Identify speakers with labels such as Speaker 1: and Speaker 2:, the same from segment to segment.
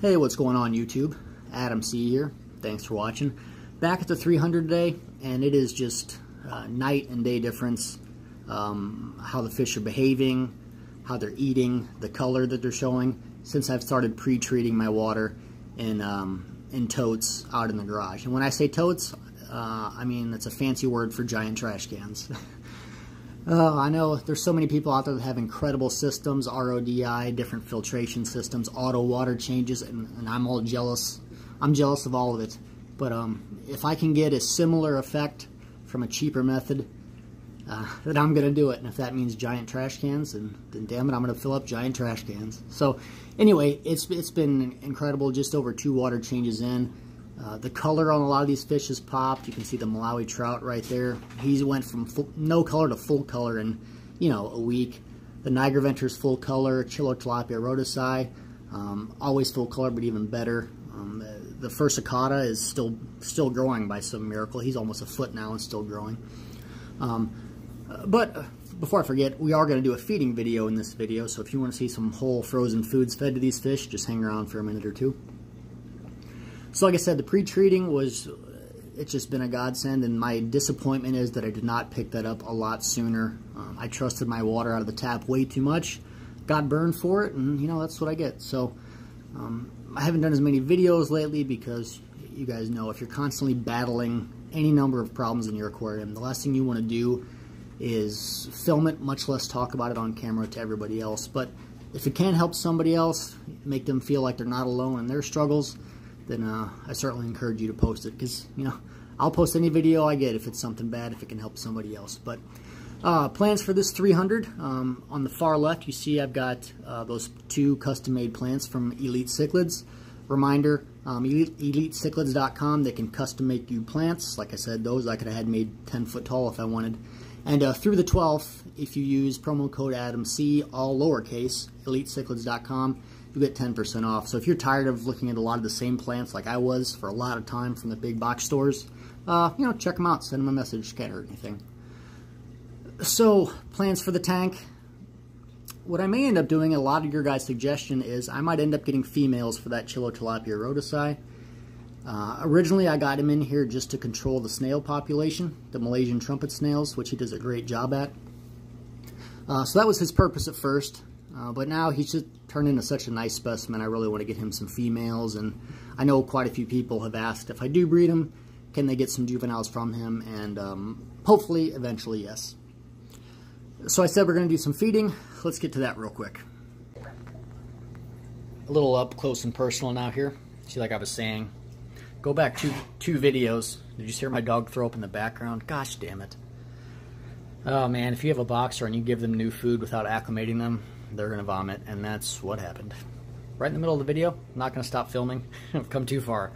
Speaker 1: Hey, what's going on YouTube? Adam C here. Thanks for watching. Back at the 300 today, and it is just night and day difference. How the fish are behaving, how they're eating, the color that they're showing since I've started pre-treating my water in totes out in the garage. And when I say totes, I mean that's a fancy word for giant trash cans. I know there's so many people out there that have incredible systems, RODI, different filtration systems, auto water changes, and I'm all jealous. I'm jealous of all of it. But if I can get a similar effect from a cheaper method, then I'm going to do it. And if that means giant trash cans, then damn it, I'm going to fill up giant trash cans. So anyway, it's been incredible. Just over 2 water changes in. The color on a lot of these fish has popped. You can see the Malawi trout right there. He went from no color to full color in, a week. The Niger Venture's full color. Tilapia rhodesi, always full color, but even better. The Furcicata is still growing by some miracle. He's almost a foot now and still growing. But before I forget, we are going to do a feeding video in this video. So if you want to see some whole frozen foods fed to these fish, just hang around for a minute or two. So like I said, the pre-treating it's just been a godsend, and my disappointment is that I did not pick that up a lot sooner. I trusted my water out of the tap way too much, got burned for it, and that's what I get. So I haven't done as many videos lately because you guys know if you're constantly battling any number of problems in your aquarium, the last thing you want to do is film it, much less talk about it on camera to everybody else. But if it can help somebody else, make them feel like they're not alone in their struggles, then I certainly encourage you to post it, because I'll post any video I get if it's something bad, if it can help somebody else. But plans for this 300, on the far left you see I've got those 2 custom-made plants from Elite Cichlids. Reminder, EliteCichlids.com, they can custom make you plants. Like I said, those I could have had made 10 foot tall if I wanted. And through the 12th, if you use promo code ADAMC, all lowercase, EliteCichlids.com, you get 10% off. So if you're tired of looking at a lot of the same plants like I was for a lot of time from the big box stores, check them out, send them a message, can't hurt anything. So, plans for the tank. What I may end up doing, a lot of your guys' suggestion is I might end up getting females for that Tilapia rhodesi. Originally I got him in here just to control the snail population, the Malaysian trumpet snails, which he does a great job at. So that was his purpose at first. But now he's just turned into such a nice specimen, I really want to get him some females, and I know quite a few people have asked if I do breed him, can they get some juveniles from him, and hopefully, eventually, yes. So I said we're going to do some feeding. Let's get to that real quick. A little up close and personal now here. See, like I was saying, go back two videos. Did you just hear my dog throw up in the background? Gosh damn it. Oh man, if you have a boxer and you give them new food without acclimating them, they're going to vomit, and that's what happened. Right in the middle of the video, I'm not going to stop filming. I've come too far.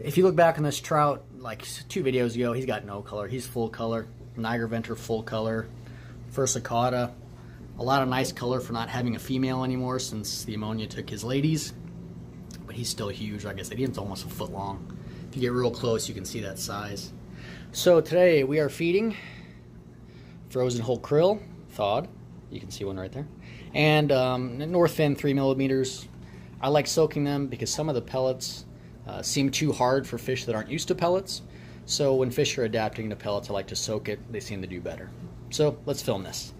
Speaker 1: If you look back on this trout, like 2 videos ago, he's got no color. He's full color. Niger Venture, full color. Furcicata, a lot of nice color for not having a female anymore since the ammonia took his ladies. But he's still huge. Like I said, he's almost a foot long. If you get real close, you can see that size. So today we are feeding frozen whole krill, thawed. You can see one right there. And North Fin 3 millimeters. I like soaking them because some of the pellets seem too hard for fish that aren't used to pellets. So when fish are adapting to pellets, I like to soak it. They seem to do better. So let's film this.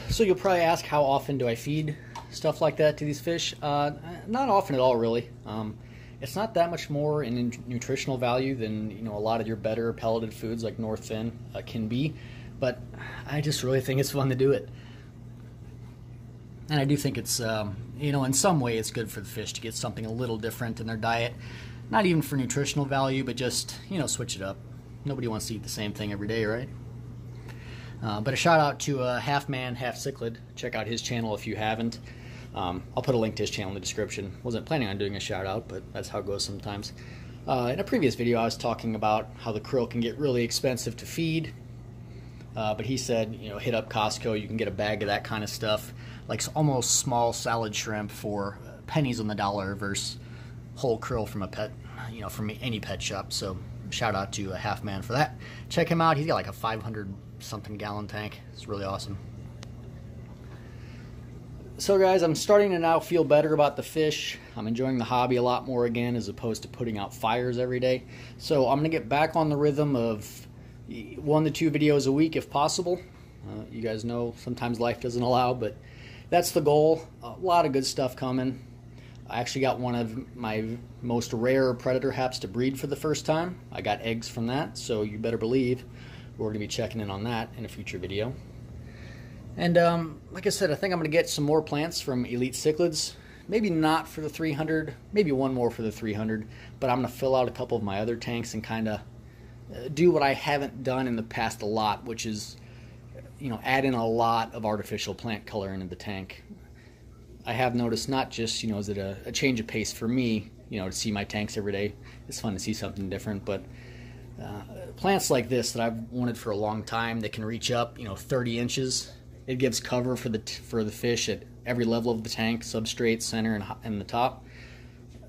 Speaker 1: So you'll probably ask, how often do I feed stuff like that to these fish? Not often at all, really. It's not that much more in nutritional value than a lot of your better pelleted foods like North Fin can be, but I just really think it's fun to do it. And I do think it's, in some way it's good for the fish to get something a little different in their diet. Not even for nutritional value, but just, you know, switch it up. Nobody wants to eat the same thing every day, right? But a shout out to Half Man, Half Cichlid. Check out his channel if you haven't. I'll put a link to his channel in the description. Wasn't planning on doing a shout out, but that's how it goes sometimes. In a previous video, I was talking about how the krill can get really expensive to feed. But he said, you know, hit up Costco. You can get a bag of that kind of stuff, like almost small salad shrimp for pennies on the dollar versus whole krill from a pet, you know, from any pet shop. So shout out to Half Man for that. Check him out. He's got like a 500 something gallon tank. It's really awesome. So guys, I'm starting to now feel better about the fish. I'm enjoying the hobby a lot more again, as opposed to putting out fires every day. So I'm gonna get back on the rhythm of 1 to 2 videos a week if possible. You guys know sometimes life doesn't allow, but that's the goal. A lot of good stuff coming. I actually got one of my most rare predator haps to breed for the first time. I got eggs from that, so you better believe we're gonna be checking in on that in a future video. And like I said, I think I'm going to get some more plants from Elite Cichlids. Maybe not for the 300, maybe one more for the 300, but I'm going to fill out a couple of my other tanks and kind of do what I haven't done in the past a lot, which is, you know, add in a lot of artificial plant color into the tank. I have noticed not just, you know, is it a change of pace for me, you know, to see my tanks every day. It's fun to see something different, but plants like this that I've wanted for a long time that can reach up, you know, 30 inches. It gives cover for the fish at every level of the tank, substrate, center, and the top.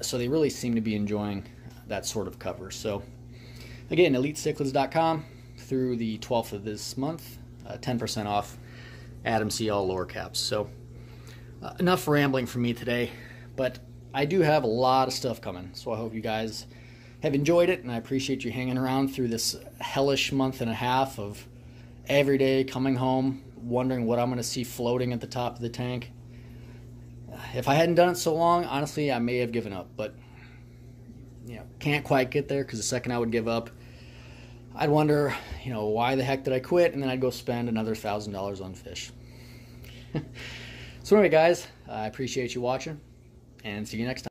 Speaker 1: So they really seem to be enjoying that sort of cover. So again, EliteCichlids.com through the 12th of this month, 10% off Adam C. all lower caps. So enough rambling from me today, but I do have a lot of stuff coming. So I hope you guys have enjoyed it, and I appreciate you hanging around through this hellish month and a half of every day coming home, wondering what I'm going to see floating at the top of the tank. If I hadn't done it so long, honestly, I may have given up, but you know, can't quite get there, because the second I would give up, I'd wonder, you know, why the heck did I quit? And then I'd go spend another $1,000 on fish. So anyway, guys, I appreciate you watching, and see you next time.